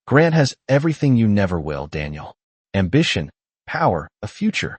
Grant has everything you never will, Daniel. Ambition, power, a future.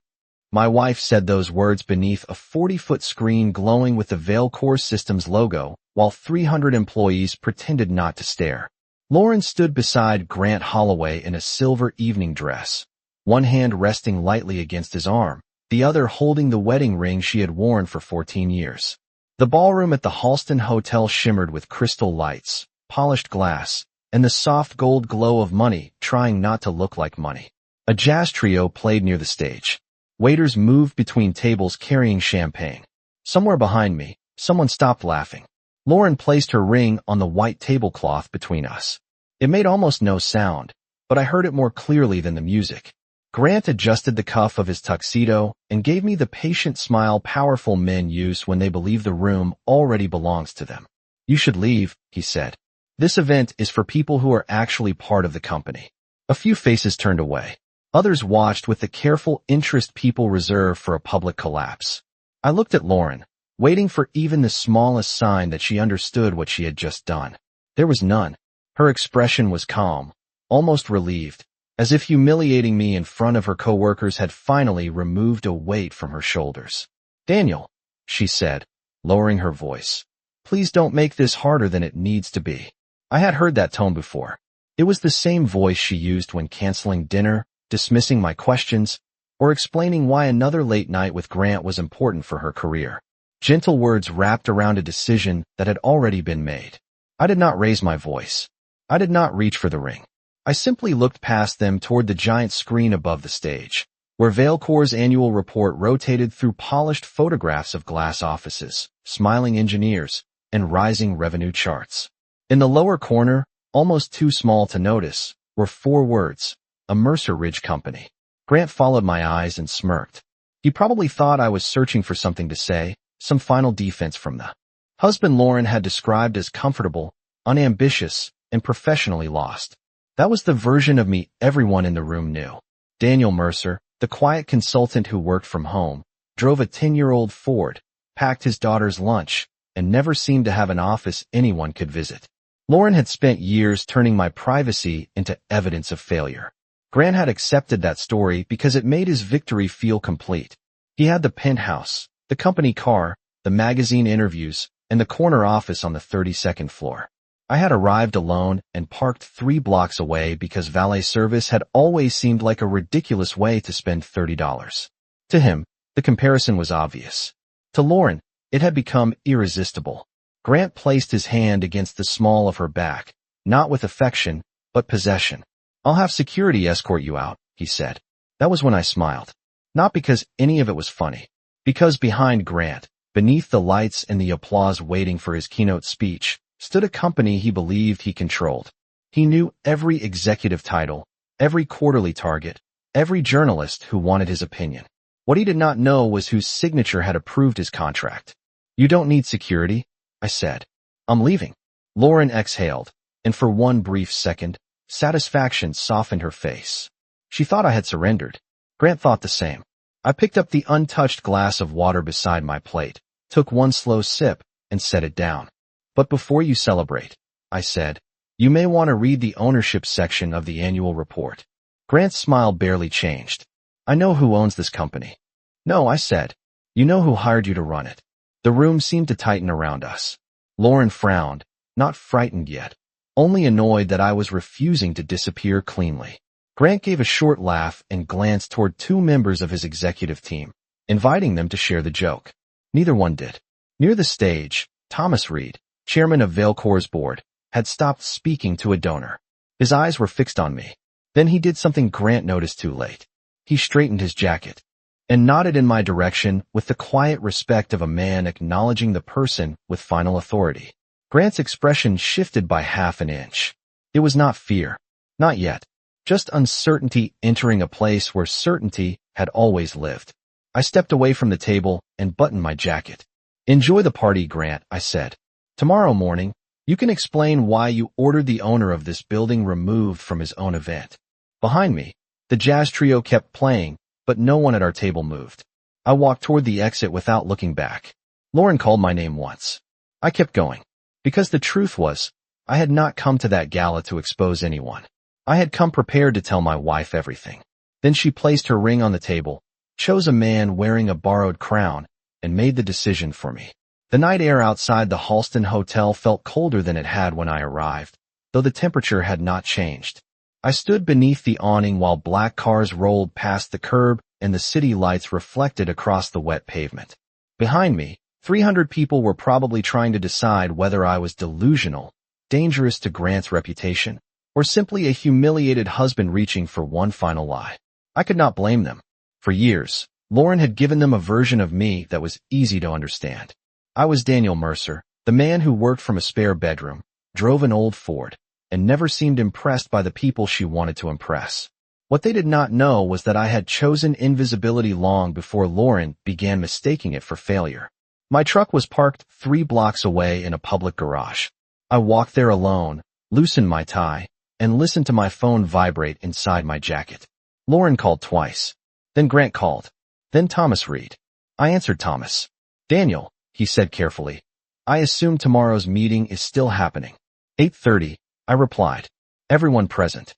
My wife said those words beneath a 40-foot screen glowing with the Vailcore Systems logo, while 300 employees pretended not to stare. Lauren stood beside Grant Holloway in a silver evening dress, one hand resting lightly against his arm, the other holding the wedding ring she had worn for 14 years. The ballroom at the Halston Hotel shimmered with crystal lights, polished glass, and the soft gold glow of money trying not to look like money. A jazz trio played near the stage. Waiters moved between tables carrying champagne. Somewhere behind me, someone stopped laughing. Lauren placed her ring on the white tablecloth between us. It made almost no sound, but I heard it more clearly than the music. Grant adjusted the cuff of his tuxedo and gave me the patient smile powerful men use when they believe the room already belongs to them. You should leave, he said. This event is for people who are actually part of the company. A few faces turned away. Others watched with the careful interest people reserve for a public collapse. I looked at Lauren, waiting for even the smallest sign that she understood what she had just done. There was none. Her expression was calm, almost relieved, as if humiliating me in front of her coworkers had finally removed a weight from her shoulders. Daniel, she said, lowering her voice, please don't make this harder than it needs to be. I had heard that tone before. It was the same voice she used when canceling dinner, dismissing my questions, or explaining why another late night with Grant was important for her career. Gentle words wrapped around a decision that had already been made. I did not raise my voice. I did not reach for the ring. I simply looked past them toward the giant screen above the stage, where Vailcore's annual report rotated through polished photographs of glass offices, smiling engineers, and rising revenue charts. In the lower corner, almost too small to notice, were 4 words, a Mercer Ridge company. Grant followed my eyes and smirked. He probably thought I was searching for something to say, some final defense from the husband Lauren had described as comfortable, unambitious, and professionally lost. That was the version of me everyone in the room knew. Daniel Mercer, the quiet consultant who worked from home, drove a 10-year-old Ford, packed his daughter's lunch, and never seemed to have an office anyone could visit. Lauren had spent years turning my privacy into evidence of failure. Grant had accepted that story because it made his victory feel complete. He had the penthouse, the company car, the magazine interviews, and the corner office on the 32nd floor. I had arrived alone and parked 3 blocks away because valet service had always seemed like a ridiculous way to spend $30. To him, the comparison was obvious. To Lauren, it had become irresistible. Grant placed his hand against the small of her back, not with affection, but possession. I'll have security escort you out, he said. That was when I smiled. Not because any of it was funny. Because behind Grant, beneath the lights and the applause waiting for his keynote speech, stood a company he believed he controlled. He knew every executive title, every quarterly target, every journalist who wanted his opinion. What he did not know was whose signature had approved his contract. You don't need security, I said. I'm leaving. Lauren exhaled, and for one brief second, satisfaction softened her face. She thought I had surrendered. Grant thought the same. I picked up the untouched glass of water beside my plate, took one slow sip, and set it down. But before you celebrate, I said, you may want to read the ownership section of the annual report. Grant's smile barely changed. I know who owns this company. No, I said. You know who hired you to run it. The room seemed to tighten around us. Lauren frowned, not frightened yet, only annoyed that I was refusing to disappear cleanly. Grant gave a short laugh and glanced toward 2 members of his executive team, inviting them to share the joke. Neither one did. Near the stage, Thomas Reed, chairman of Vailcore's board, had stopped speaking to a donor. His eyes were fixed on me. Then he did something Grant noticed too late. He straightened his jacket and nodded in my direction with the quiet respect of a man acknowledging the person with final authority. Grant's expression shifted by half an inch. It was not fear. Not yet. Just uncertainty entering a place where certainty had always lived. I stepped away from the table and buttoned my jacket. Enjoy the party, Grant, I said. Tomorrow morning, you can explain why you ordered the owner of this building removed from his own event. Behind me, the jazz trio kept playing, but no one at our table moved. I walked toward the exit without looking back. Lauren called my name once. I kept going. Because the truth was, I had not come to that gala to expose anyone. I had come prepared to tell my wife everything. Then she placed her ring on the table, chose a man wearing a borrowed crown, and made the decision for me. The night air outside the Halston Hotel felt colder than it had when I arrived, though the temperature had not changed. I stood beneath the awning while black cars rolled past the curb and the city lights reflected across the wet pavement. Behind me, 300 people were probably trying to decide whether I was delusional, dangerous to Grant's reputation, or simply a humiliated husband reaching for one final lie. I could not blame them. For years, Lauren had given them a version of me that was easy to understand. I was Daniel Mercer, the man who worked from a spare bedroom, drove an old Ford, and never seemed impressed by the people she wanted to impress. What they did not know was that I had chosen invisibility long before Lauren began mistaking it for failure. My truck was parked 3 blocks away in a public garage. I walked there alone, loosened my tie, and listened to my phone vibrate inside my jacket. Lauren called twice. Then Grant called. Then Thomas Reed. I answered Thomas. "Daniel," he said carefully. "I assume tomorrow's meeting is still happening." 8:30, I replied. "Everyone present."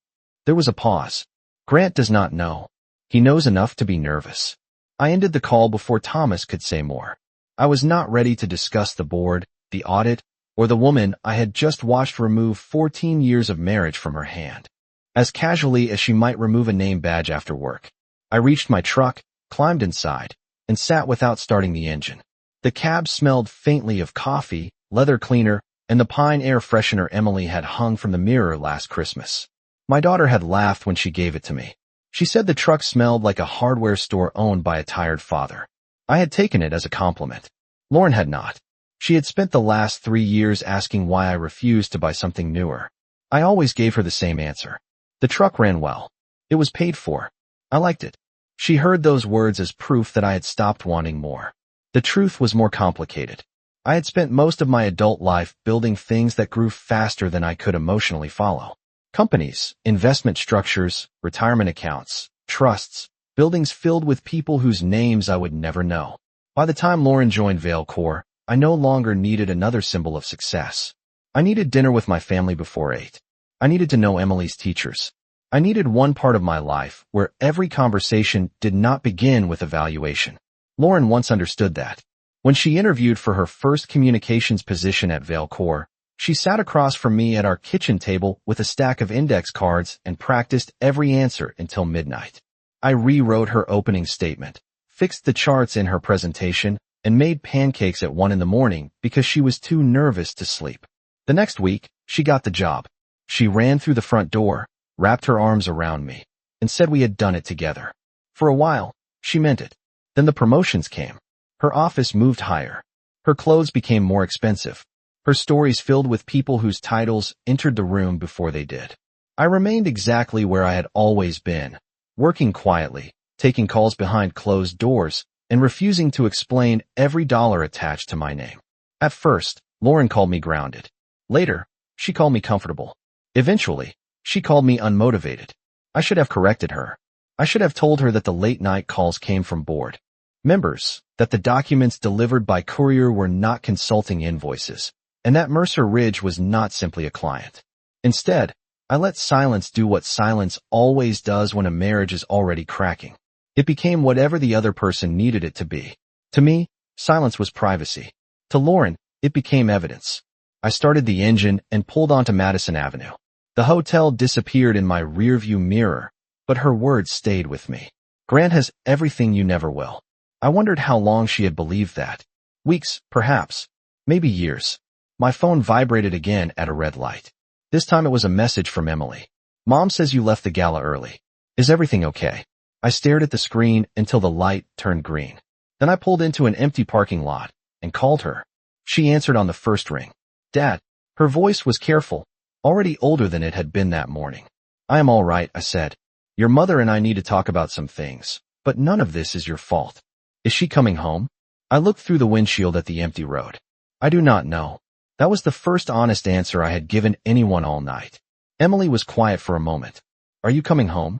There was a pause. Grant does not know. He knows enough to be nervous. I ended the call before Thomas could say more. I was not ready to discuss the board, the audit, or the woman I had just watched remove 14 years of marriage from her hand. As casually as she might remove a name badge after work. I reached my truck, climbed inside, and sat without starting the engine. The cab smelled faintly of coffee, leather cleaner, and the pine air freshener Emily had hung from the mirror last Christmas. My daughter had laughed when she gave it to me. She said the truck smelled like a hardware store owned by a tired father. I had taken it as a compliment. Lauren had not. She had spent the last 3 years asking why I refused to buy something newer. I always gave her the same answer. The truck ran well. It was paid for. I liked it. She heard those words as proof that I had stopped wanting more. The truth was more complicated. I had spent most of my adult life building things that grew faster than I could emotionally follow. Companies, investment structures, retirement accounts, trusts, buildings filled with people whose names I would never know. By the time Lauren joined Vailcore, I no longer needed another symbol of success. I needed dinner with my family before 8. I needed to know Emily's teachers. I needed one part of my life where every conversation did not begin with evaluation. Lauren once understood that. When she interviewed for her first communications position at Vailcore, she sat across from me at our kitchen table with a stack of index cards and practiced every answer until midnight. I rewrote her opening statement, fixed the charts in her presentation, and made pancakes at 1 in the morning because she was too nervous to sleep. The next week, she got the job. She ran through the front door, wrapped her arms around me, and said we had done it together. For a while, she meant it. Then the promotions came. Her office moved higher. Her clothes became more expensive. Her stories filled with people whose titles entered the room before they did. I remained exactly where I had always been, working quietly, taking calls behind closed doors, and refusing to explain every dollar attached to my name. At first, Lauren called me grounded. Later, she called me comfortable. Eventually, she called me unmotivated. I should have corrected her. I should have told her that the late-night calls came from board members, that the documents delivered by courier were not consulting invoices, and that Mercer Ridge was not simply a client. Instead, I let silence do what silence always does when a marriage is already cracking. It became whatever the other person needed it to be. To me, silence was privacy. To Lauren, it became evidence. I started the engine and pulled onto Madison Avenue. The hotel disappeared in my rearview mirror, but her words stayed with me. Grant has everything you never will. I wondered how long she had believed that. Weeks, perhaps. Maybe years. My phone vibrated again at a red light. This time it was a message from Emily. "Mom says you left the gala early. Is everything okay?" I stared at the screen until the light turned green. Then I pulled into an empty parking lot and called her. She answered on the first ring. "Dad." Her voice was careful, already older than it had been that morning. "I am all right," I said. "Your mother and I need to talk about some things, but none of this is your fault." "Is she coming home?" I looked through the windshield at the empty road. "I do not know." That was the first honest answer I had given anyone all night. Emily was quiet for a moment. "Are you coming home?"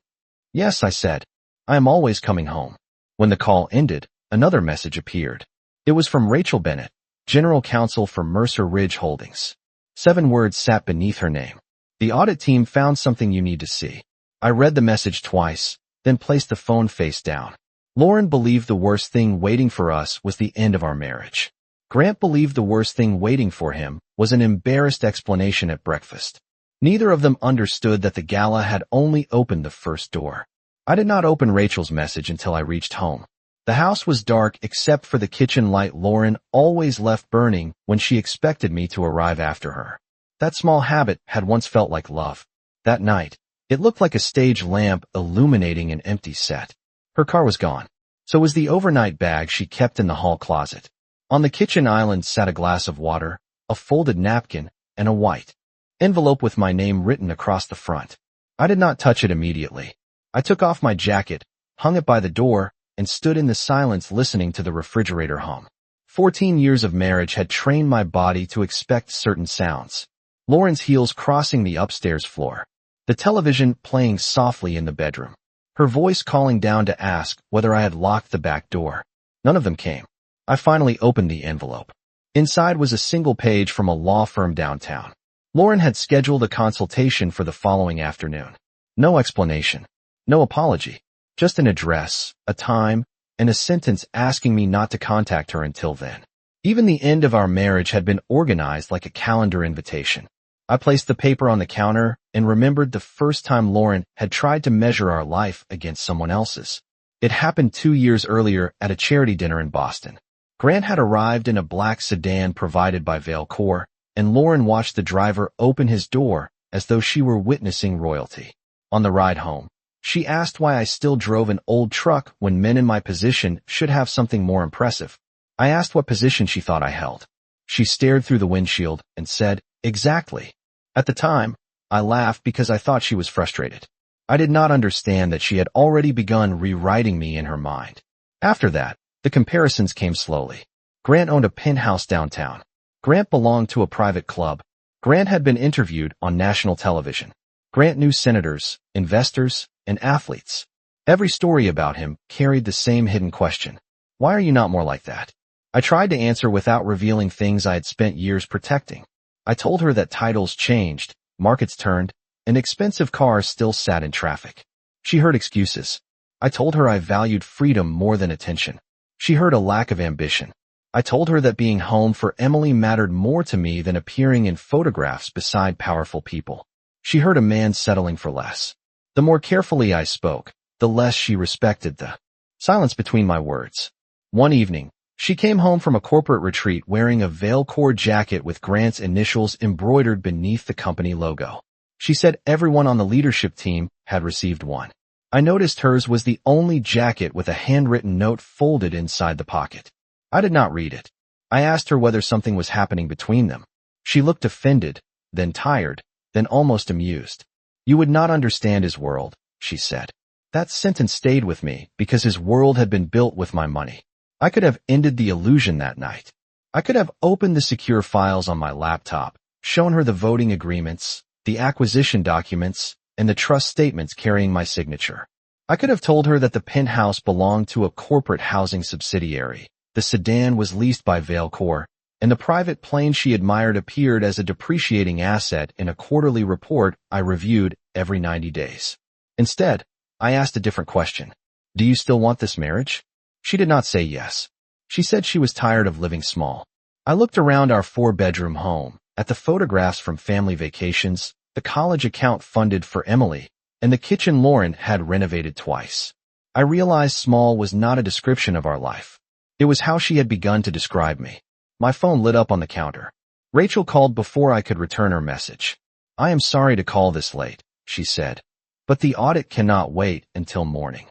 "Yes," I said. "I am always coming home." When the call ended, another message appeared. It was from Rachel Bennett, General Counsel for Mercer Ridge Holdings. 7 words sat beneath her name. The audit team found something you need to see. I read the message twice, then placed the phone face down. Lauren believed the worst thing waiting for us was the end of our marriage. Grant believed the worst thing waiting for him was an embarrassed explanation at breakfast. Neither of them understood that the gala had only opened the first door. I did not open Rachel's message until I reached home. The house was dark except for the kitchen light Lauren always left burning when she expected me to arrive after her. That small habit had once felt like love. That night, it looked like a stage lamp illuminating an empty set. Her car was gone. So was the overnight bag she kept in the hall closet. On the kitchen island sat a glass of water, a folded napkin, and a white envelope with my name written across the front. I did not touch it immediately. I took off my jacket, hung it by the door, and stood in the silence listening to the refrigerator hum. 14 years of marriage had trained my body to expect certain sounds. Lauren's heels crossing the upstairs floor. The television playing softly in the bedroom. Her voice calling down to ask whether I had locked the back door. None of them came. I finally opened the envelope. Inside was a single page from a law firm downtown. Lauren had scheduled a consultation for the following afternoon. No explanation. No apology. Just an address, a time, and a sentence asking me not to contact her until then. Even the end of our marriage had been organized like a calendar invitation. I placed the paper on the counter and remembered the first time Lauren had tried to measure our life against someone else's. It happened 2 years earlier at a charity dinner in Boston. Grant had arrived in a black sedan provided by Vale Corps, and Lauren watched the driver open his door as though she were witnessing royalty. On the ride home, she asked why I still drove an old truck when men in my position should have something more impressive. I asked what position she thought I held. She stared through the windshield and said, "Exactly." At the time, I laughed because I thought she was frustrated. I did not understand that she had already begun rewriting me in her mind. After that, the comparisons came slowly. Grant owned a penthouse downtown. Grant belonged to a private club. Grant had been interviewed on national television. Grant knew senators, investors, and athletes. Every story about him carried the same hidden question. Why are you not more like that? I tried to answer without revealing things I had spent years protecting. I told her that titles changed, markets turned, and expensive cars still sat in traffic. She heard excuses. I told her I valued freedom more than attention. She heard a lack of ambition. I told her that being home for Emily mattered more to me than appearing in photographs beside powerful people. She heard a man settling for less. The more carefully I spoke, the less she respected the silence between my words. One evening, she came home from a corporate retreat wearing a Vale Corps jacket with Grant's initials embroidered beneath the company logo. She said everyone on the leadership team had received one. I noticed hers was the only jacket with a handwritten note folded inside the pocket. I did not read it. I asked her whether something was happening between them. She looked offended, then tired, then almost amused. "You would not understand his world," she said. That sentence stayed with me because his world had been built with my money. I could have ended the illusion that night. I could have opened the secure files on my laptop, shown her the voting agreements, the acquisition documents, and the trust statements carrying my signature. I could have told her that the penthouse belonged to a corporate housing subsidiary. The sedan was leased by Vale Corps, and the private plane she admired appeared as a depreciating asset in a quarterly report I reviewed every 90 days. Instead, I asked a different question. "Do you still want this marriage?" She did not say yes. She said she was tired of living small. I looked around our 4-bedroom home, at the photographs from family vacations, the college account funded for Emily, and the kitchen Lauren had renovated twice. I realized small was not a description of our life. It was how she had begun to describe me. My phone lit up on the counter. Rachel called before I could return her message. "I am sorry to call this late," she said, "but the audit cannot wait until morning."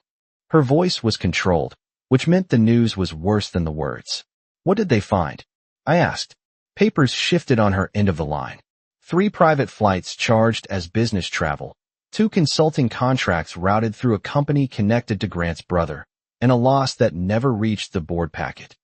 Her voice was controlled, which meant the news was worse than the words. "What did they find?" I asked. Papers shifted on her end of the line. 3 private flights charged as business travel, 2 consulting contracts routed through a company connected to Grant's brother, and a loss that never reached the board packet.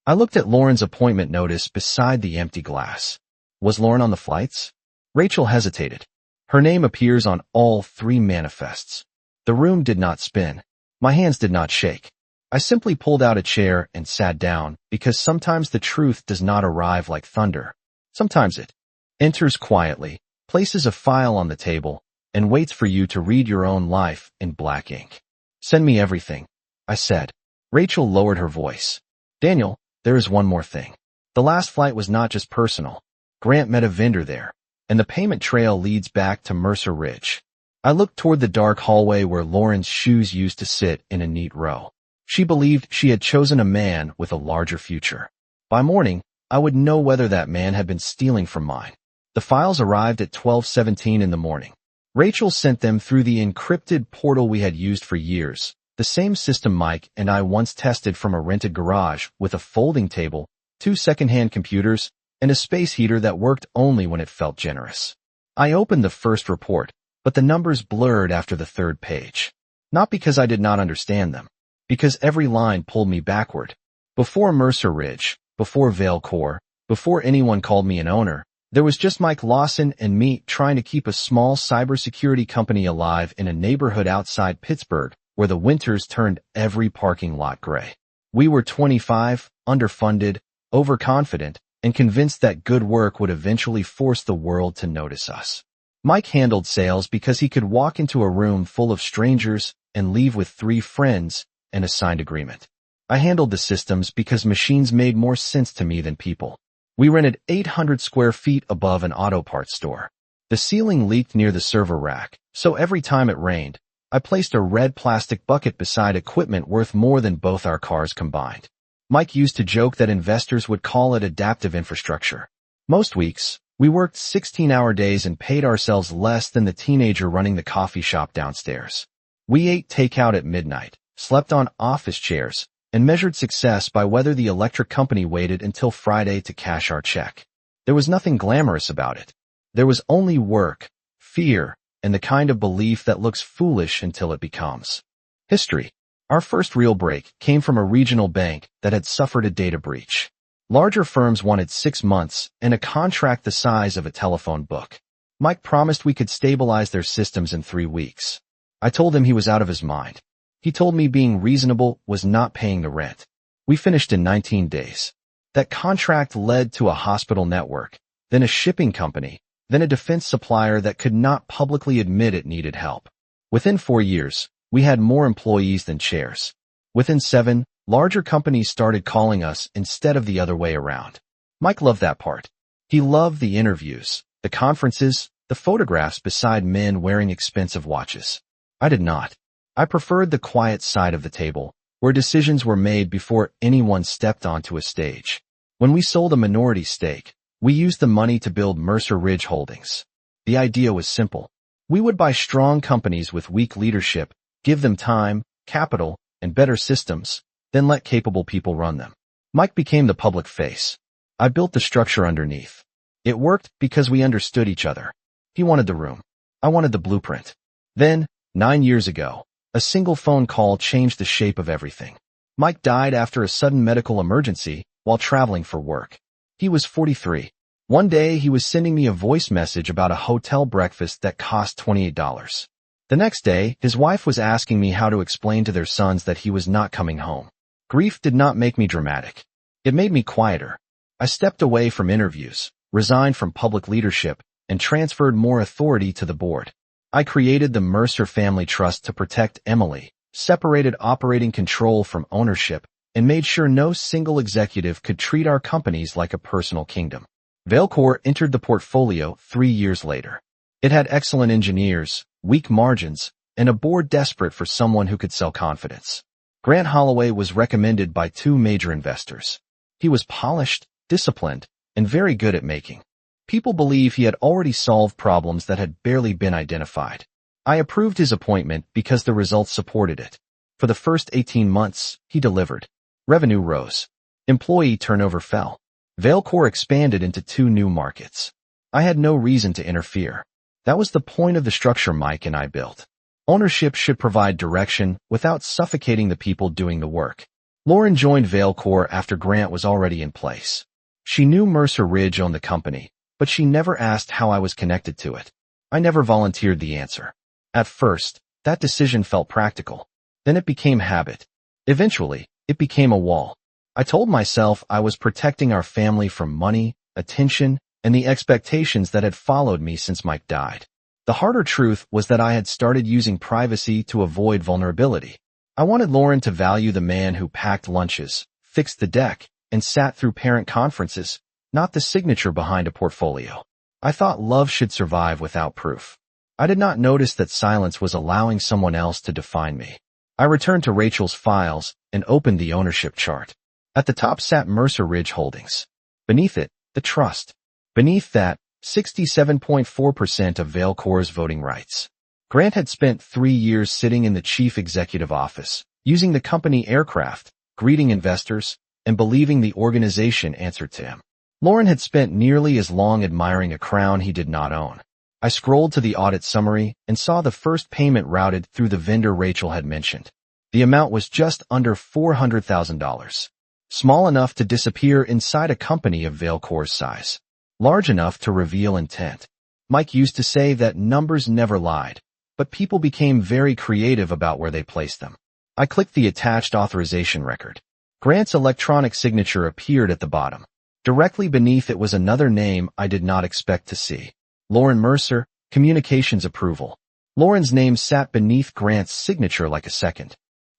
I looked at Lauren's appointment notice beside the empty glass. Was Lauren on the flights? Rachel hesitated. Her name appears on all 3 manifests. The room did not spin. My hands did not shake. I simply pulled out a chair and sat down because sometimes the truth does not arrive like thunder. Sometimes it enters quietly, places a file on the table, and waits for you to read your own life in black ink. Send me everything, I said. Rachel lowered her voice. Daniel, there is one more thing. The last flight was not just personal. Grant met a vendor there, and the payment trail leads back to Mercer Ridge. I looked toward the dark hallway where Lauren's shoes used to sit in a neat row. She believed she had chosen a man with a larger future. By morning, I would know whether that man had been stealing from mine. The files arrived at 12:17 in the morning. Rachel sent them through the encrypted portal we had used for years, the same system Mike and I once tested from a rented garage with a folding table, 2 second-hand computers, and a space heater that worked only when it felt generous. I opened the first report, but the numbers blurred after the 3rd page. Not because I did not understand them, because every line pulled me backward. Before Mercer Ridge, before Vail Core, before anyone called me an owner, there was just Mike Lawson and me trying to keep a small cybersecurity company alive in a neighborhood outside Pittsburgh where the winters turned every parking lot gray. We were 25, underfunded, overconfident, and convinced that good work would eventually force the world to notice us. Mike handled sales because he could walk into a room full of strangers and leave with 3 friends and a signed agreement. I handled the systems because machines made more sense to me than people. We rented 800 square feet above an auto parts store. The ceiling leaked near the server rack, so every time it rained, I placed a red plastic bucket beside equipment worth more than both our cars combined. Mike used to joke that investors would call it adaptive infrastructure. Most weeks, we worked 16-hour days and paid ourselves less than the teenager running the coffee shop downstairs. We ate takeout at midnight, slept on office chairs, and measured success by whether the electric company waited until Friday to cash our check. There was nothing glamorous about it. There was only work, fear, and the kind of belief that looks foolish until it becomes history. Our first real break came from a regional bank that had suffered a data breach. Larger firms wanted 6 months and a contract the size of a telephone book. Mike promised we could stabilize their systems in 3 weeks. I told him he was out of his mind. He told me being reasonable was not paying the rent. We finished in 19 days. That contract led to a hospital network, then a shipping company, then a defense supplier that could not publicly admit it needed help. Within 4 years, we had more employees than chairs. Within 7, larger companies started calling us instead of the other way around. Mike loved that part. He loved the interviews, the conferences, the photographs beside men wearing expensive watches. I did not. I preferred the quiet side of the table, where decisions were made before anyone stepped onto a stage. When we sold a minority stake, we used the money to build Mercer Ridge Holdings. The idea was simple. We would buy strong companies with weak leadership, give them time, capital, and better systems, then let capable people run them. Mike became the public face. I built the structure underneath. It worked because we understood each other. He wanted the room. I wanted the blueprint. Then, 9 years ago, a single phone call changed the shape of everything. Mike died after a sudden medical emergency while traveling for work. He was 43. One day he was sending me a voice message about a hotel breakfast that cost $28. The next day, his wife was asking me how to explain to their sons that he was not coming home. Grief did not make me dramatic. It made me quieter. I stepped away from interviews, resigned from public leadership, and transferred more authority to the board. I created the Mercer Family Trust to protect Emily, separated operating control from ownership, and made sure no single executive could treat our companies like a personal kingdom. Vailcore entered the portfolio 3 years later. It had excellent engineers, weak margins, and a board desperate for someone who could sell confidence. Grant Holloway was recommended by 2 major investors. He was polished, disciplined, and very good at making. People believe he had already solved problems that had barely been identified. I approved his appointment because the results supported it. For the first 18 months, he delivered. Revenue rose. Employee turnover fell. Vailcore expanded into 2 new markets. I had no reason to interfere. That was the point of the structure Mike and I built. Ownership should provide direction without suffocating the people doing the work. Lauren joined Vailcore after Grant was already in place. She knew Mercer Ridge owned the company, but she never asked how I was connected to it. I never volunteered the answer. At first, that decision felt practical. Then it became habit. Eventually, it became a wall. I told myself I was protecting our family from money, attention, and the expectations that had followed me since Mike died. The harder truth was that I had started using privacy to avoid vulnerability. I wanted Lauren to value the man who packed lunches, fixed the deck, and sat through parent conferences, not the signature behind a portfolio. I thought love should survive without proof. I did not notice that silence was allowing someone else to define me. I returned to Rachel's files and opened the ownership chart. At the top sat Mercer Ridge Holdings. Beneath it, the trust. Beneath that, 67.4% of Vailcor's voting rights. Grant had spent 3 years sitting in the chief executive office, using the company aircraft, greeting investors, and believing the organization answered to him. Lauren had spent nearly as long admiring a crown he did not own. I scrolled to the audit summary and saw the first payment routed through the vendor Rachel had mentioned. The amount was just under $400,000. Small enough to disappear inside a company of Vailcor's size. Large enough to reveal intent. Mike used to say that numbers never lied, but people became very creative about where they placed them. I clicked the attached authorization record. Grant's electronic signature appeared at the bottom. Directly beneath it was another name I did not expect to see. Lauren Mercer, Communications Approval. Lauren's name sat beneath Grant's signature like a second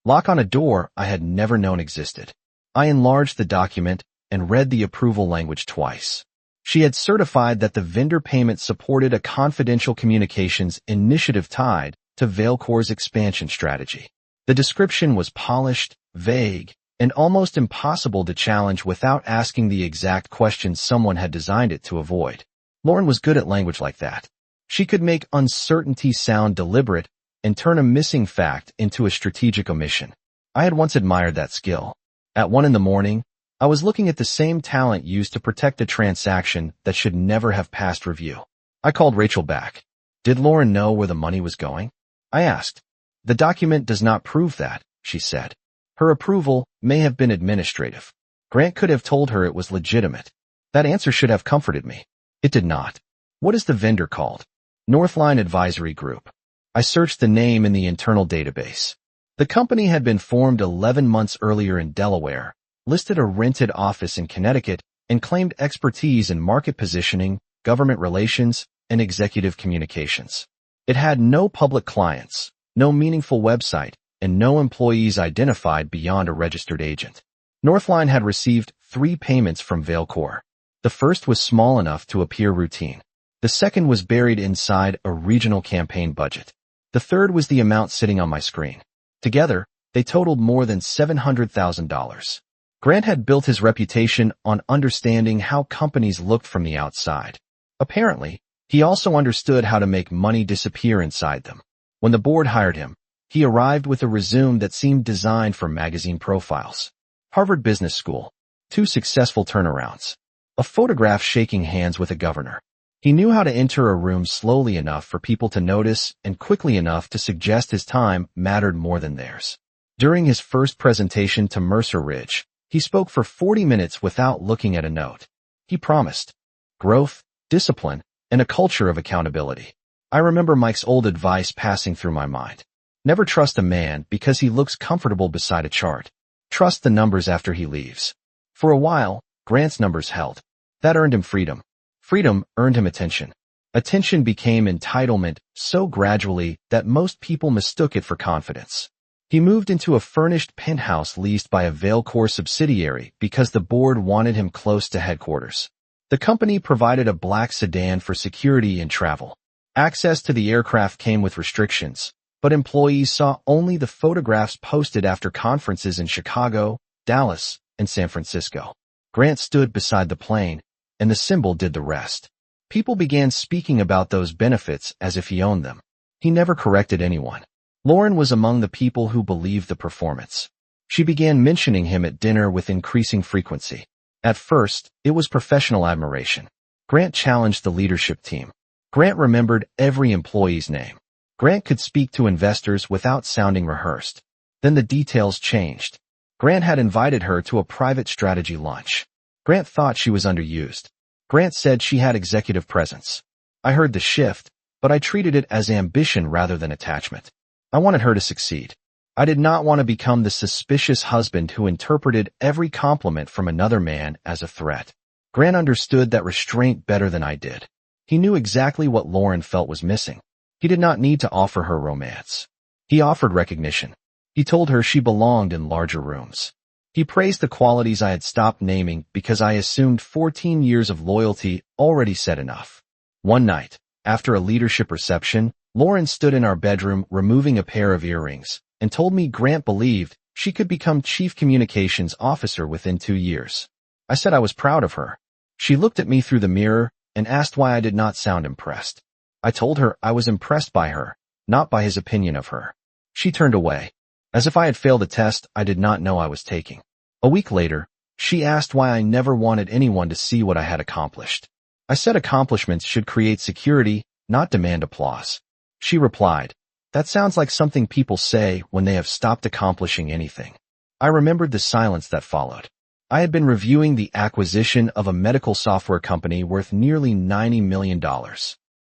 lock on a door I had never known existed. I enlarged the document and read the approval language twice. She had certified that the vendor payment supported a confidential communications initiative tied to Vailcor's expansion strategy. The description was polished, vague, and almost impossible to challenge without asking the exact questions someone had designed it to avoid. Lauren was good at language like that. She could make uncertainty sound deliberate and turn a missing fact into a strategic omission. I had once admired that skill. At 1 a.m, I was looking at the same talent used to protect a transaction that should never have passed review. I called Rachel back. Did Lauren know where the money was going? I asked. The document does not prove that, she said. Her approval may have been administrative. Grant could have told her it was legitimate. That answer should have comforted me. It did not. What is the vendor called? Northline Advisory Group. I searched the name in the internal database. The company had been formed 11 months earlier in Delaware, listed a rented office in Connecticut, and claimed expertise in market positioning, government relations, and executive communications. It had no public clients, no meaningful website, and no employees identified beyond a registered agent. Northline had received 3 payments from Vailcor. The first was small enough to appear routine. The second was buried inside a regional campaign budget. The third was the amount sitting on my screen. Together, they totaled more than $700,000. Grant had built his reputation on understanding how companies looked from the outside. Apparently, he also understood how to make money disappear inside them. When the board hired him, he arrived with a resume that seemed designed for magazine profiles. Harvard Business School. 2 successful turnarounds. A photograph shaking hands with a governor. He knew how to enter a room slowly enough for people to notice and quickly enough to suggest his time mattered more than theirs. During his first presentation to Mercer Ridge, he spoke for 40 minutes without looking at a note. He promised growth, discipline, and a culture of accountability. I remember Mike's old advice passing through my mind. Never trust a man because he looks comfortable beside a chart. Trust the numbers after he leaves. For a while, Grant's numbers held. That earned him freedom. Freedom earned him attention. Attention became entitlement so gradually that most people mistook it for confidence. He moved into a furnished penthouse leased by a Vailcor subsidiary because the board wanted him close to headquarters. The company provided a black sedan for security and travel. Access to the aircraft came with restrictions, but employees saw only the photographs posted after conferences in Chicago, Dallas, and San Francisco. Grant stood beside the plane, and the symbol did the rest. People began speaking about those benefits as if he owned them. He never corrected anyone. Lauren was among the people who believed the performance. She began mentioning him at dinner with increasing frequency. At first, it was professional admiration. Grant challenged the leadership team. Grant remembered every employee's name. Grant could speak to investors without sounding rehearsed. Then the details changed. Grant had invited her to a private strategy lunch. Grant thought she was underused. Grant said she had executive presence. I heard the shift, but I treated it as ambition rather than attachment. I wanted her to succeed. I did not want to become the suspicious husband who interpreted every compliment from another man as a threat. Grant understood that restraint better than I did. He knew exactly what Lauren felt was missing. He did not need to offer her romance. He offered recognition. He told her she belonged in larger rooms. He praised the qualities I had stopped naming because I assumed 14 years of loyalty already said enough. One night, after a leadership reception, Lauren stood in our bedroom removing a pair of earrings and told me Grant believed she could become Chief Communications Officer within 2 years. I said I was proud of her. She looked at me through the mirror and asked why I did not sound impressed. I told her I was impressed by her, not by his opinion of her. She turned away, as if I had failed a test I did not know I was taking. A week later, she asked why I never wanted anyone to see what I had accomplished. I said accomplishments should create security, not demand applause. She replied, "That sounds like something people say when they have stopped accomplishing anything." I remembered the silence that followed. I had been reviewing the acquisition of a medical software company worth nearly $90 million.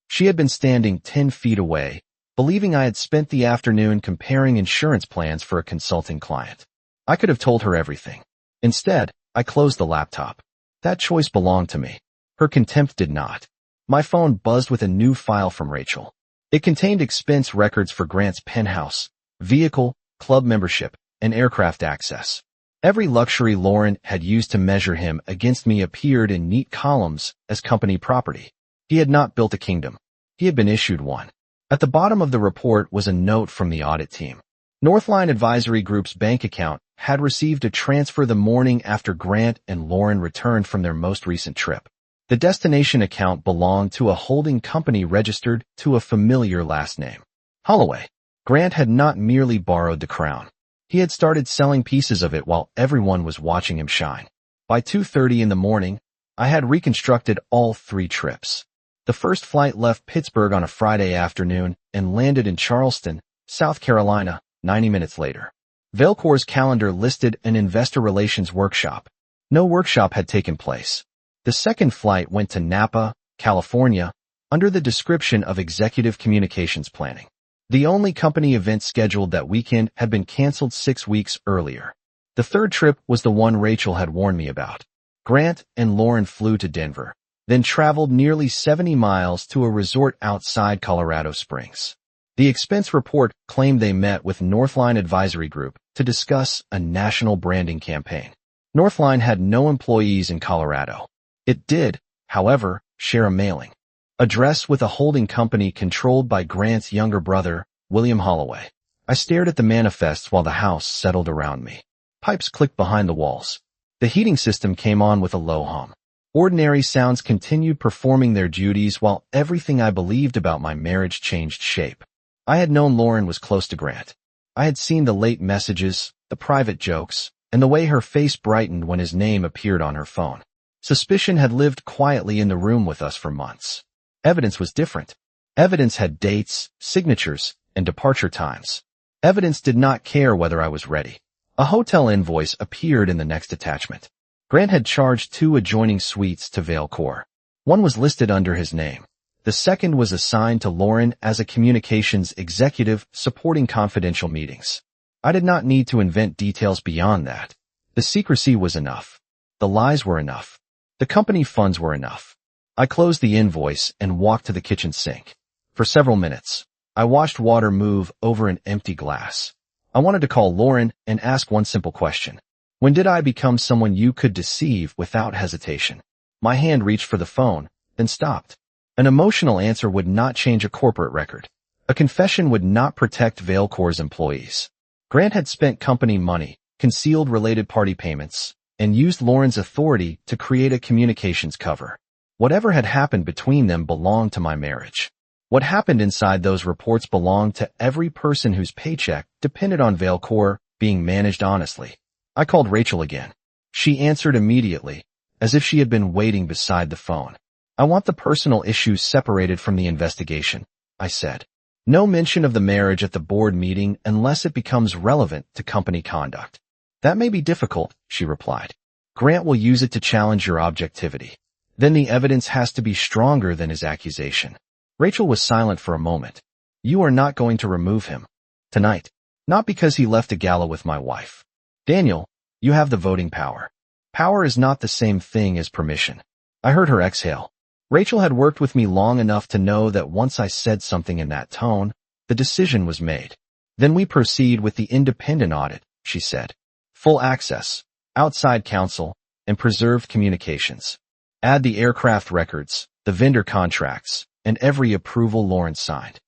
She had been standing 10 feet away, believing I had spent the afternoon comparing insurance plans for a consulting client. I could have told her everything. Instead, I closed the laptop. That choice belonged to me. Her contempt did not. My phone buzzed with a new file from Rachel. It contained expense records for Grant's penthouse, vehicle, club membership, and aircraft access. Every luxury Lauren had used to measure him against me appeared in neat columns as company property. He had not built a kingdom. He had been issued one. At the bottom of the report was a note from the audit team. Northline Advisory Group's bank account had received a transfer the morning after Grant and Lauren returned from their most recent trip. The destination account belonged to a holding company registered to a familiar last name, Holloway. Grant had not merely borrowed the crown. He had started selling pieces of it while everyone was watching him shine. By 2:30 in the morning, I had reconstructed all 3 trips. The first flight left Pittsburgh on a Friday afternoon and landed in Charleston, South Carolina, 90 minutes later. Vailcor's calendar listed an investor relations workshop. No workshop had taken place. The second flight went to Napa, California, under the description of executive communications planning. The only company event scheduled that weekend had been canceled 6 weeks earlier. The third trip was the one Rachel had warned me about. Grant and Lauren flew to Denver, then traveled nearly 70 miles to a resort outside Colorado Springs. The expense report claimed they met with Northline Advisory Group to discuss a national branding campaign. Northline had no employees in Colorado. It did, however, share a mailing address with a holding company controlled by Grant's younger brother, William Holloway. I stared at the manifests while the house settled around me. Pipes clicked behind the walls. The heating system came on with a low hum. Ordinary sounds continued performing their duties while everything I believed about my marriage changed shape. I had known Lauren was close to Grant. I had seen the late messages, the private jokes, and the way her face brightened when his name appeared on her phone. Suspicion had lived quietly in the room with us for months. Evidence was different. Evidence had dates, signatures, and departure times. Evidence did not care whether I was ready. A hotel invoice appeared in the next attachment. Grant had charged 2 adjoining suites to Vailcor. One was listed under his name. The second was assigned to Lauren as a communications executive supporting confidential meetings. I did not need to invent details beyond that. The secrecy was enough. The lies were enough. The company funds were enough. I closed the invoice and walked to the kitchen sink. For several minutes, I watched water move over an empty glass. I wanted to call Lauren and ask one simple question. When did I become someone you could deceive without hesitation? My hand reached for the phone, then stopped. An emotional answer would not change a corporate record. A confession would not protect Vailcor's employees. Grant had spent company money, concealed related party payments, and used Lauren's authority to create a communications cover. Whatever had happened between them belonged to my marriage. What happened inside those reports belonged to every person whose paycheck depended on Vailcor being managed honestly. I called Rachel again. She answered immediately, as if she had been waiting beside the phone. I want the personal issues separated from the investigation, I said. No mention of the marriage at the board meeting unless it becomes relevant to company conduct. That may be difficult, she replied. Grant will use it to challenge your objectivity. Then the evidence has to be stronger than his accusation. Rachel was silent for a moment. You are not going to remove him. Tonight. Not because he left a gala with my wife. Daniel, you have the voting power. Power is not the same thing as permission. I heard her exhale. Rachel had worked with me long enough to know that once I said something in that tone, the decision was made. Then we proceed with the independent audit, she said. Full access, outside counsel, and preserved communications. Add the aircraft records, the vendor contracts, and every approval Lauren signed.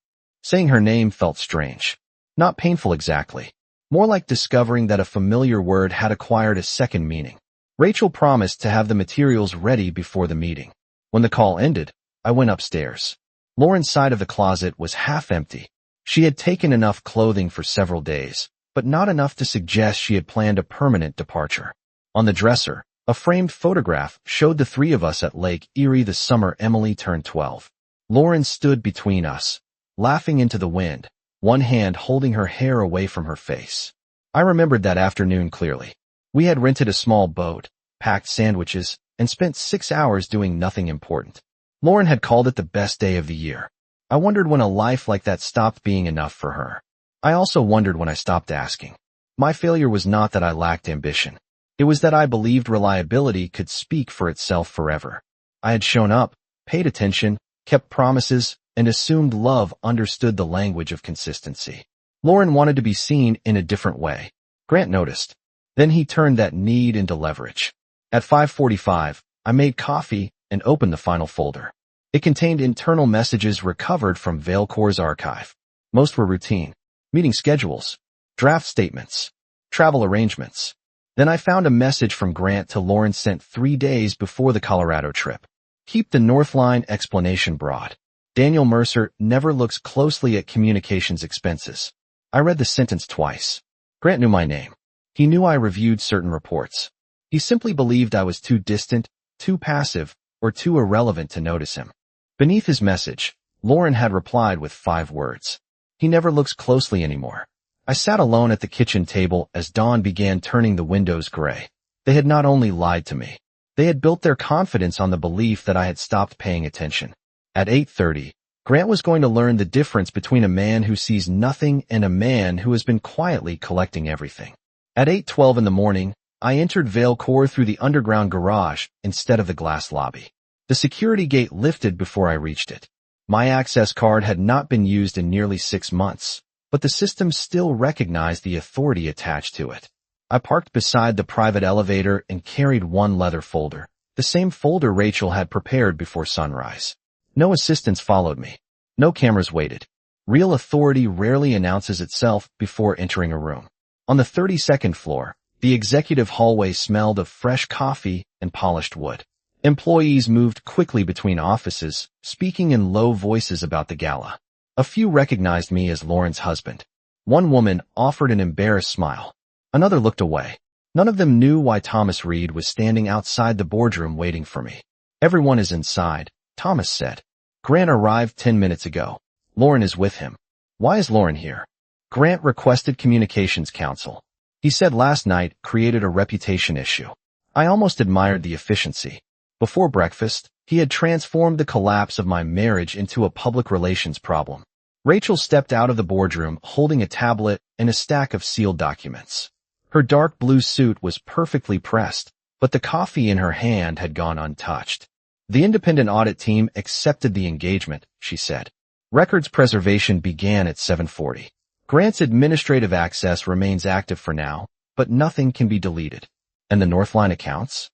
Saying her name felt strange. Not painful exactly. More like discovering that a familiar word had acquired a second meaning. Rachel promised to have the materials ready before the meeting. When the call ended, I went upstairs. Lauren's side of the closet was half empty. She had taken enough clothing for several days, but not enough to suggest she had planned a permanent departure. On the dresser, a framed photograph showed the three of us at Lake Erie the summer Emily turned 12. Lauren stood between us, laughing into the wind, one hand holding her hair away from her face. I remembered that afternoon clearly. We had rented a small boat, packed sandwiches, and spent 6 hours doing nothing important. Lauren had called it the best day of the year. I wondered when a life like that stopped being enough for her. I also wondered when I stopped asking. My failure was not that I lacked ambition. It was that I believed reliability could speak for itself forever. I had shown up, paid attention, kept promises, and assumed love understood the language of consistency. Lauren wanted to be seen in a different way. Grant noticed. Then he turned that need into leverage. At 5:45, I made coffee and opened the final folder. It contained internal messages recovered from Vailcor's archive. Most were routine. Meeting schedules, draft statements, travel arrangements. Then I found a message from Grant to Lauren sent 3 days before the Colorado trip. Keep the Northline explanation broad. Daniel Mercer never looks closely at communications expenses. I read the sentence twice. Grant knew my name. He knew I reviewed certain reports. He simply believed I was too distant, too passive, or too irrelevant to notice him. Beneath his message, Lauren had replied with 5 words. He never looks closely anymore. I sat alone at the kitchen table as dawn began turning the windows gray. They had not only lied to me. They had built their confidence on the belief that I had stopped paying attention. At 8:30, Grant was going to learn the difference between a man who sees nothing and a man who has been quietly collecting everything. At 8:12 in the morning, I entered Vailcor through the underground garage instead of the glass lobby. The security gate lifted before I reached it. My access card had not been used in nearly 6 months, but the system still recognized the authority attached to it. I parked beside the private elevator and carried one leather folder, the same folder Rachel had prepared before sunrise. No assistants followed me. No cameras waited. Real authority rarely announces itself before entering a room. On the 32nd floor, the executive hallway smelled of fresh coffee and polished wood. Employees moved quickly between offices, speaking in low voices about the gala. A few recognized me as Lauren's husband. One woman offered an embarrassed smile. Another looked away. None of them knew why Thomas Reed was standing outside the boardroom waiting for me. Everyone is inside, Thomas said. Grant arrived 10 minutes ago. Lauren is with him. Why is Lauren here? Grant requested communications counsel. He said last night created a reputation issue. I almost admired the efficiency. Before breakfast, he had transformed the collapse of my marriage into a public relations problem. Rachel stepped out of the boardroom holding a tablet and a stack of sealed documents. Her dark blue suit was perfectly pressed, but the coffee in her hand had gone untouched. The independent audit team accepted the engagement, she said. Records preservation began at 7:40. Grant's administrative access remains active for now, but nothing can be deleted. And the Northline accounts?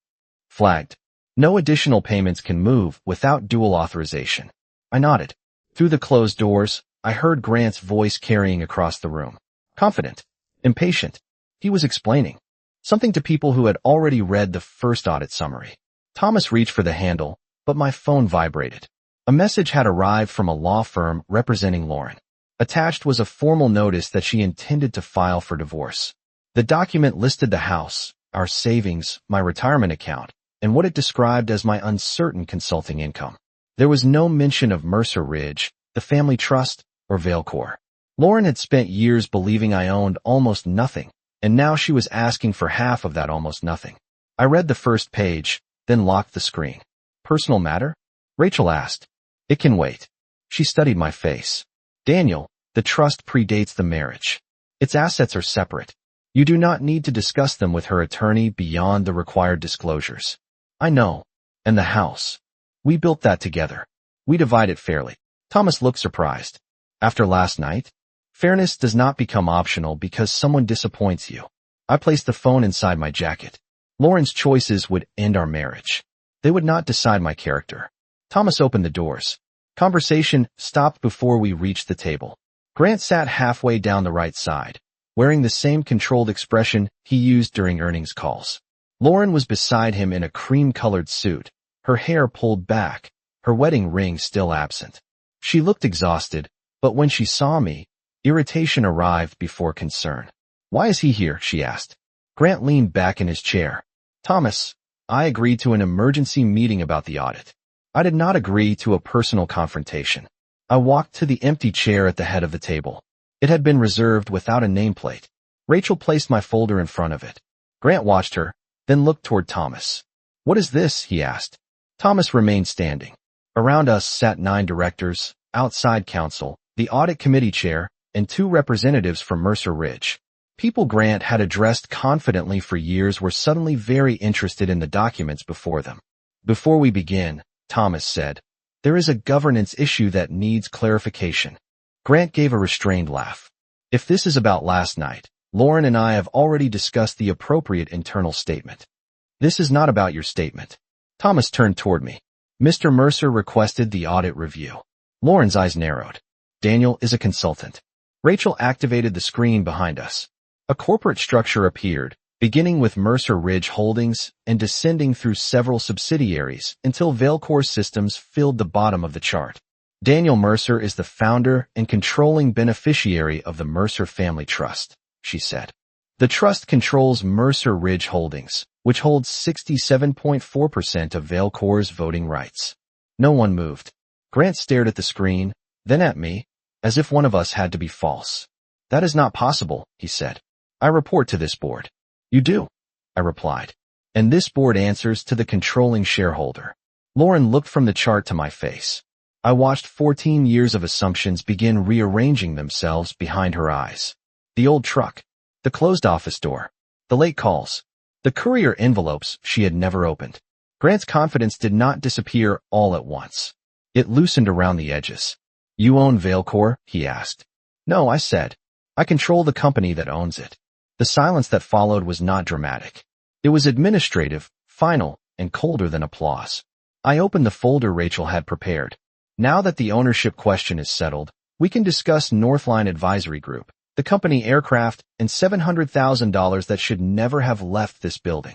Flagged. No additional payments can move without dual authorization. I nodded. Through the closed doors, I heard Grant's voice carrying across the room. Confident. Impatient. He was explaining something to people who had already read the first audit summary. Thomas reached for the handle, but my phone vibrated. A message had arrived from a law firm representing Lauren. Attached was a formal notice that she intended to file for divorce. The document listed the house, our savings, my retirement account, and what it described as my uncertain consulting income. There was no mention of Mercer Ridge, the family trust, or Vailcor. Lauren had spent years believing I owned almost nothing, and now she was asking for half of that almost nothing. I read the first page, then locked the screen. Personal matter? Rachel asked. It can wait. She studied my face. Daniel, the trust predates the marriage. Its assets are separate. You do not need to discuss them with her attorney beyond the required disclosures. I know. And the house. We built that together. We divide it fairly. Thomas looked surprised. After last night? Fairness does not become optional because someone disappoints you. I placed the phone inside my jacket. Lauren's choices would end our marriage. They would not decide my character. Thomas opened the doors. Conversation stopped before we reached the table. Grant sat halfway down the right side, wearing the same controlled expression he used during earnings calls. Lauren was beside him in a cream-colored suit, her hair pulled back, her wedding ring still absent. She looked exhausted, but when she saw me, irritation arrived before concern. "Why is he here?" she asked. Grant leaned back in his chair. "Thomas, I agreed to an emergency meeting about the audit. I did not agree to a personal confrontation." I walked to the empty chair at the head of the table. It had been reserved without a nameplate. Rachel placed my folder in front of it. Grant watched her, then looked toward Thomas. "What is this?" he asked. Thomas remained standing. Around us sat 9 directors, outside counsel, the audit committee chair, and 2 representatives from Mercer Ridge. People Grant had addressed confidently for years were suddenly very interested in the documents before them. "Before we begin," Thomas said, "there is a governance issue that needs clarification." Grant gave a restrained laugh. "If this is about last night, Lauren and I have already discussed the appropriate internal statement. This is not about your statement." Thomas turned toward me. "Mr. Mercer requested the audit review." Lauren's eyes narrowed. "Daniel is a consultant." Rachel activated the screen behind us. A corporate structure appeared, beginning with Mercer Ridge Holdings and descending through several subsidiaries until Vailcore Systems filled the bottom of the chart. "Daniel Mercer is the founder and controlling beneficiary of the Mercer Family Trust," she said. "The trust controls Mercer Ridge Holdings, which holds 67.4% of Vailcore's voting rights." No one moved. Grant stared at the screen, then at me, as if one of us had to be false. "That is not possible," he said. "I report to this board." "You do," I replied. "And this board answers to the controlling shareholder." Lauren looked from the chart to my face. I watched 14 years of assumptions begin rearranging themselves behind her eyes. The old truck, the closed office door, the late calls, the courier envelopes she had never opened. Grant's confidence did not disappear all at once. It loosened around the edges. "You own Vailcore?" he asked. "No," I said. "I control the company that owns it." The silence that followed was not dramatic. It was administrative, final, and colder than applause. I opened the folder Rachel had prepared. "Now that the ownership question is settled, we can discuss Northline Advisory Group, the company aircraft, and $700,000 that should never have left this building."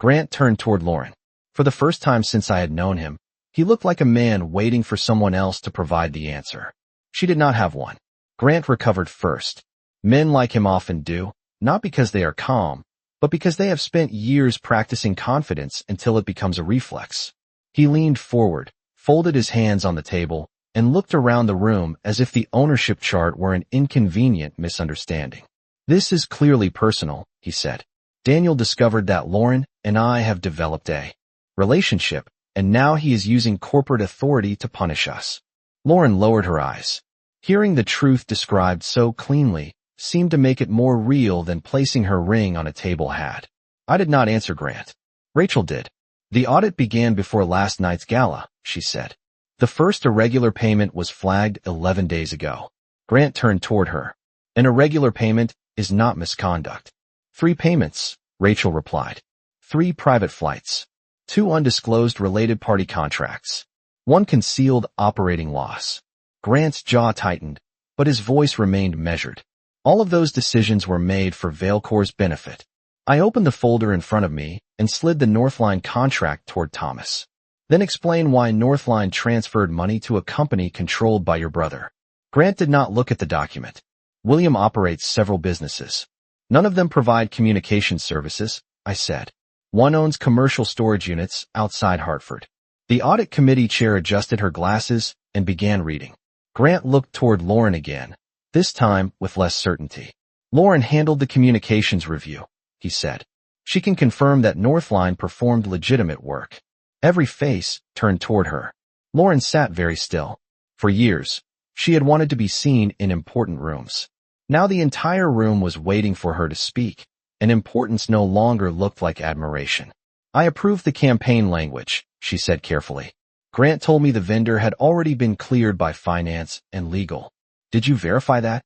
Grant turned toward Lauren. For the first time since I had known him, he looked like a man waiting for someone else to provide the answer. She did not have one. Grant recovered first. Men like him often do, not because they are calm, but because they have spent years practicing confidence until it becomes a reflex. He leaned forward, folded his hands on the table, and looked around the room as if the ownership chart were an inconvenient misunderstanding. "This is clearly personal," he said. "Daniel discovered that Lauren and I have developed a relationship, and now he is using corporate authority to punish us." Lauren lowered her eyes. Hearing the truth described so cleanly seemed to make it more real than placing her ring on a table had. I did not answer Grant. Rachel did. "The audit began before last night's gala," she said. "The first irregular payment was flagged 11 days ago." Grant turned toward her. "An irregular payment is not misconduct." "3 payments," Rachel replied. 3 private flights. 2 undisclosed related party contracts. 1 concealed operating loss. Grant's jaw tightened, but his voice remained measured. All of those decisions were made for Vailcore's benefit. I opened the folder in front of me and slid the Northline contract toward Thomas. "Then explain why Northline transferred money to a company controlled by your brother." Grant did not look at the document. "William operates several businesses. None of them provide communication services," I said. "One owns commercial storage units outside Hartford." The audit committee chair adjusted her glasses and began reading. Grant looked toward Lauren again, this time with less certainty. "Lauren handled the communications review," he said. "She can confirm that Northline performed legitimate work." Every face turned toward her. Lauren sat very still. For years, she had wanted to be seen in important rooms. Now the entire room was waiting for her to speak, and importance no longer looked like admiration. "I approved the campaign language," she said carefully. Grant told me the vendor had already been cleared by finance and legal. Did you verify that?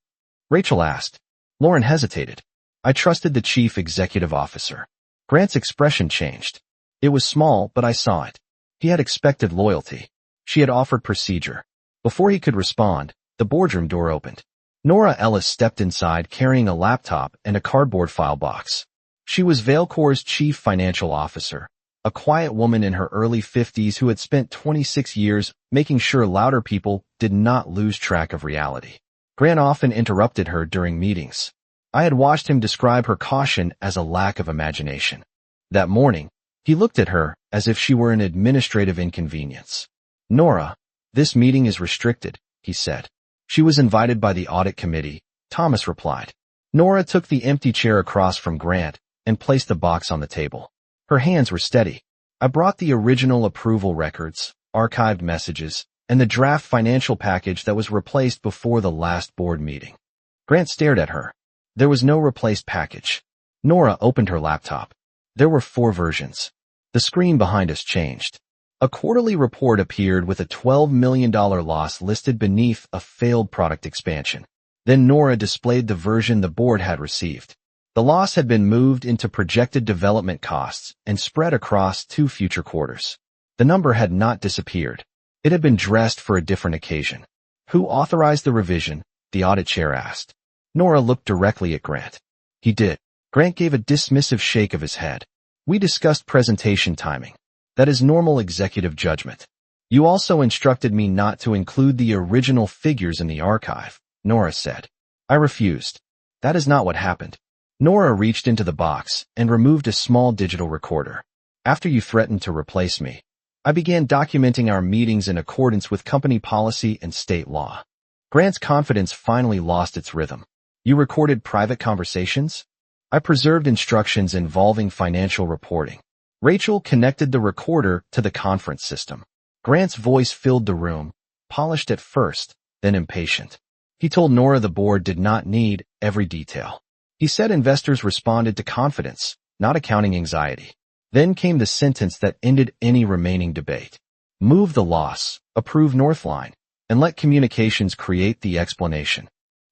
Rachel asked. Lauren hesitated. I trusted the chief executive officer. Grant's expression changed. It was small, but I saw it. He had expected loyalty. She had offered procedure. Before he could respond, the boardroom door opened. Nora Ellis stepped inside carrying a laptop and a cardboard file box. She was Vailcor's chief financial officer, a quiet woman in her early 50s who had spent 26 years making sure louder people did not lose track of reality. Grant often interrupted her during meetings. I had watched him describe her caution as a lack of imagination. That morning, he looked at her as if she were an administrative inconvenience. Nora, this meeting is restricted, he said. She was invited by the audit committee, Thomas replied. Nora took the empty chair across from Grant and placed the box on the table. Her hands were steady. I brought the original approval records, archived messages, and the draft financial package that was replaced before the last board meeting. Grant stared at her. There was no replaced package. Nora opened her laptop. There were 4 versions. The screen behind us changed. A quarterly report appeared with a $12 million loss listed beneath a failed product expansion. Then Nora displayed the version the board had received. The loss had been moved into projected development costs and spread across 2 future quarters. The number had not disappeared. It had been dressed for a different occasion. Who authorized the revision? The audit chair asked. Nora looked directly at Grant. He did. Grant gave a dismissive shake of his head. We discussed presentation timing. That is normal executive judgment. You also instructed me not to include the original figures in the archive, Nora said. I refused. That is not what happened. Nora reached into the box and removed a small digital recorder. After you threatened to replace me, I began documenting our meetings in accordance with company policy and state law. Grant's confidence finally lost its rhythm. You recorded private conversations? I preserved instructions involving financial reporting. Rachel connected the recorder to the conference system. Grant's voice filled the room, polished at first, then impatient. He told Nora the board did not need every detail. He said investors responded to confidence, not accounting anxiety. Then came the sentence that ended any remaining debate. Move the loss, approve Northline, and let communications create the explanation.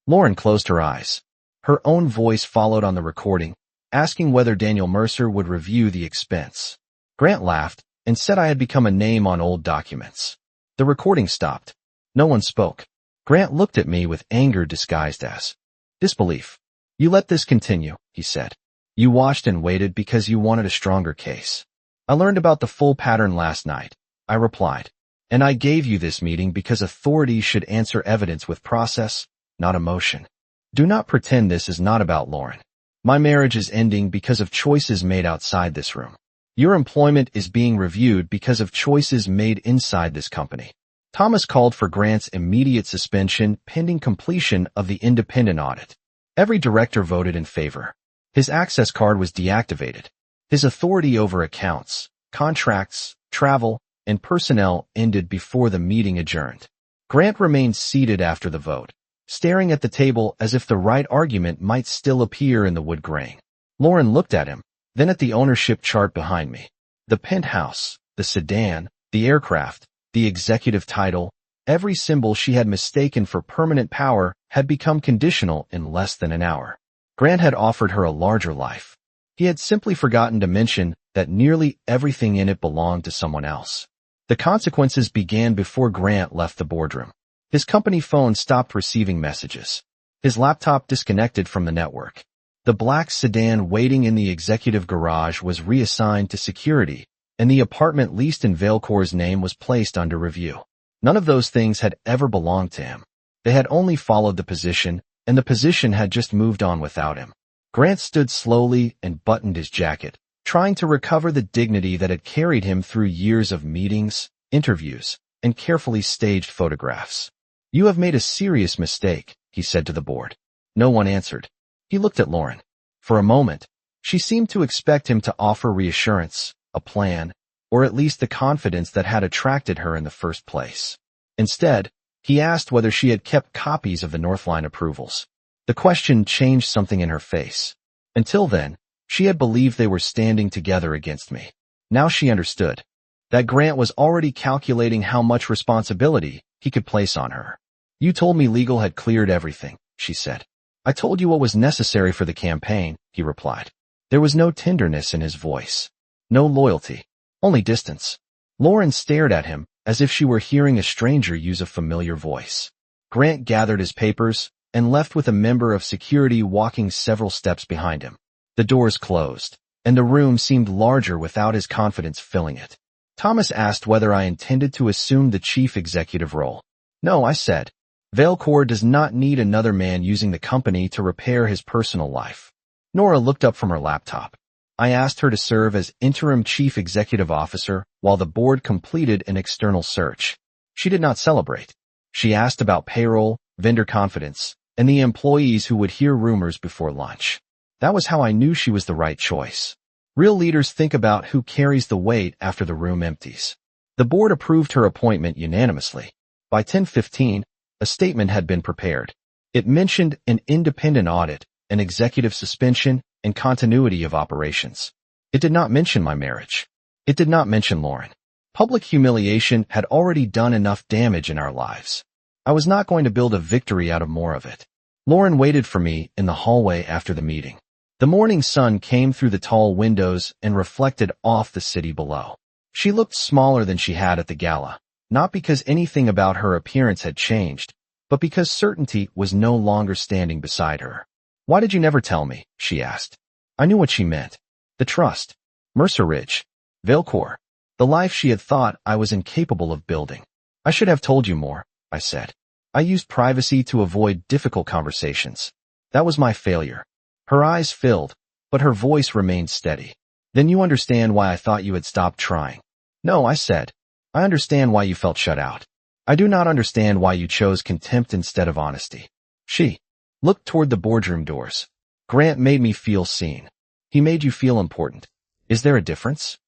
Lauren closed her eyes. Her own voice followed on the recording, asking whether Daniel Mercer would review the expense. Grant laughed and said I had become a name on old documents. The recording stopped. No one spoke. Grant looked at me with anger disguised as disbelief. You let this continue, he said. You watched and waited because you wanted a stronger case. I learned about the full pattern last night, I replied. And I gave you this meeting because authorities should answer evidence with process, not emotion. Do not pretend this is not about Lauren. My marriage is ending because of choices made outside this room. Your employment is being reviewed because of choices made inside this company. Thomas called for Grant's immediate suspension pending completion of the independent audit. Every director voted in favor. His access card was deactivated. His authority over accounts, contracts, travel, and personnel ended before the meeting adjourned. Grant remained seated after the vote, staring at the table as if the right argument might still appear in the wood grain. Lauren looked at him, then at the ownership chart behind me. The penthouse, the sedan, the aircraft, the executive title, every symbol she had mistaken for permanent power had become conditional in less than an hour. Grant had offered her a larger life. He had simply forgotten to mention that nearly everything in it belonged to someone else. The consequences began before Grant left the boardroom. His company phone stopped receiving messages. His laptop disconnected from the network. The black sedan waiting in the executive garage was reassigned to security, and the apartment leased in Vailcor's name was placed under review. None of those things had ever belonged to him. They had only followed the position, and the position had just moved on without him. Grant stood slowly and buttoned his jacket, trying to recover the dignity that had carried him through years of meetings, interviews, and carefully staged photographs. You have made a serious mistake, he said to the board. No one answered. He looked at Lauren. For a moment, she seemed to expect him to offer reassurance, a plan, or at least the confidence that had attracted her in the first place. Instead, he asked whether she had kept copies of the Northline approvals. The question changed something in her face. Until then, she had believed they were standing together against me. Now she understood. that Grant was already calculating how much responsibility he could place on her. You told me legal had cleared everything, she said. I told you what was necessary for the campaign, he replied. There was no tenderness in his voice. No loyalty. Only distance. Lauren stared at him as if she were hearing a stranger use a familiar voice. Grant gathered his papers and left with a member of security walking several steps behind him. The doors closed, and the room seemed larger without his confidence filling it. Thomas asked whether I intended to assume the chief executive role. No, I said. Vailcore does not need another man using the company to repair his personal life. Nora looked up from her laptop. I asked her to serve as interim chief executive officer while the board completed an external search. She did not celebrate. She asked about payroll, vendor confidence, and the employees who would hear rumors before lunch. That was how I knew she was the right choice. Real leaders think about who carries the weight after the room empties. The board approved her appointment unanimously. By 10:15, a statement had been prepared. It mentioned an independent audit, an executive suspension, and continuity of operations. It did not mention my marriage. It did not mention Lauren. Public humiliation had already done enough damage in our lives. I was not going to build a victory out of more of it. Lauren waited for me in the hallway after the meeting. The morning sun came through the tall windows and reflected off the city below. She looked smaller than she had at the gala, not because anything about her appearance had changed, but because certainty was no longer standing beside her. Why did you never tell me? She asked. I knew what she meant. The trust. Mercer Ridge. Vailcore. The life she had thought I was incapable of building. I should have told you more, I said. I used privacy to avoid difficult conversations. That was my failure. Her eyes filled, but her voice remained steady. Then you understand why I thought you had stopped trying. No, I said. I understand why you felt shut out. I do not understand why you chose contempt instead of honesty. She looked toward the boardroom doors. Grant made me feel seen. He made you feel important. Is there a difference?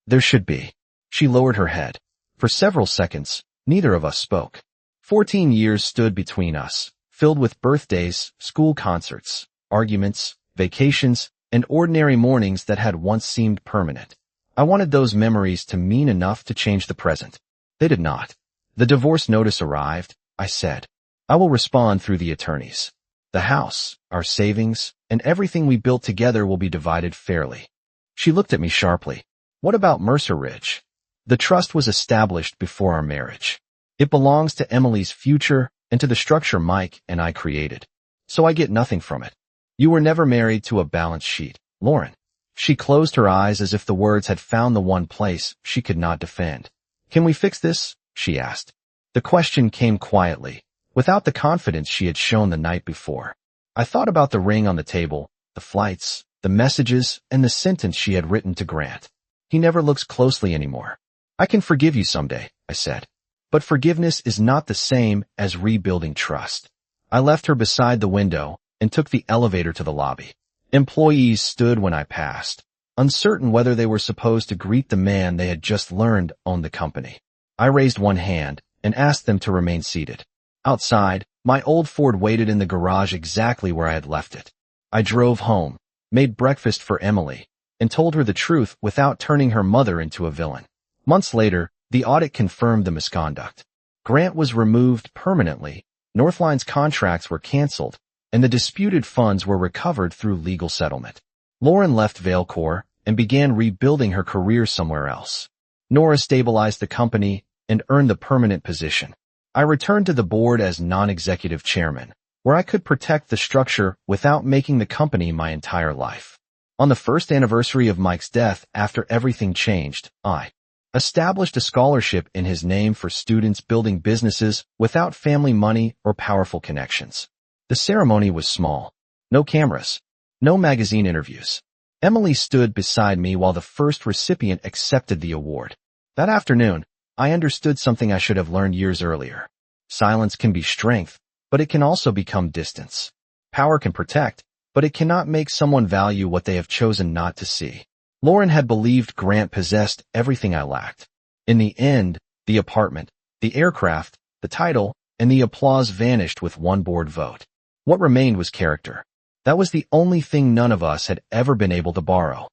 There should be. She lowered her head. For several seconds, neither of us spoke. 14 years stood between us, filled with birthdays, school concerts, arguments, vacations, and ordinary mornings that had once seemed permanent. I wanted those memories to mean enough to change the present. They did not. The divorce notice arrived, I said. I will respond through the attorneys. The house, our savings, and everything we built together will be divided fairly. She looked at me sharply. What about Mercer Ridge? The trust was established before our marriage. It belongs to Emily's future and to the structure Mike and I created. So I get nothing from it. You were never married to a balance sheet, Lauren. She closed her eyes as if the words had found the one place she could not defend. Can we fix this? She asked. The question came quietly, without the confidence she had shown the night before. I thought about the ring on the table, the flights, the messages, and the sentence she had written to Grant. He never looks closely anymore. I can forgive you someday, I said. But forgiveness is not the same as rebuilding trust. I left her beside the window and took the elevator to the lobby. Employees stood when I passed, uncertain whether they were supposed to greet the man they had just learned owned the company. I raised one hand and asked them to remain seated. Outside, my old Ford waited in the garage exactly where I had left it. I drove home, made breakfast for Emily, and told her the truth without turning her mother into a villain. Months later, the audit confirmed the misconduct. Grant was removed permanently, Northline's contracts were canceled, and the disputed funds were recovered through legal settlement. Lauren left Vailcore and began rebuilding her career somewhere else. Nora stabilized the company and earned the permanent position. I returned to the board as non-executive chairman, where I could protect the structure without making the company my entire life. On the first anniversary of Mike's death, after everything changed, I established a scholarship in his name for students building businesses without family money or powerful connections. The ceremony was small. No cameras. No magazine interviews. Emily stood beside me while the first recipient accepted the award. That afternoon, I understood something I should have learned years earlier. Silence can be strength, but it can also become distance. Power can protect, but it cannot make someone value what they have chosen not to see. Lauren had believed Grant possessed everything I lacked. In the end, the apartment, the aircraft, the title, and the applause vanished with one board vote. What remained was character. That was the only thing none of us had ever been able to borrow.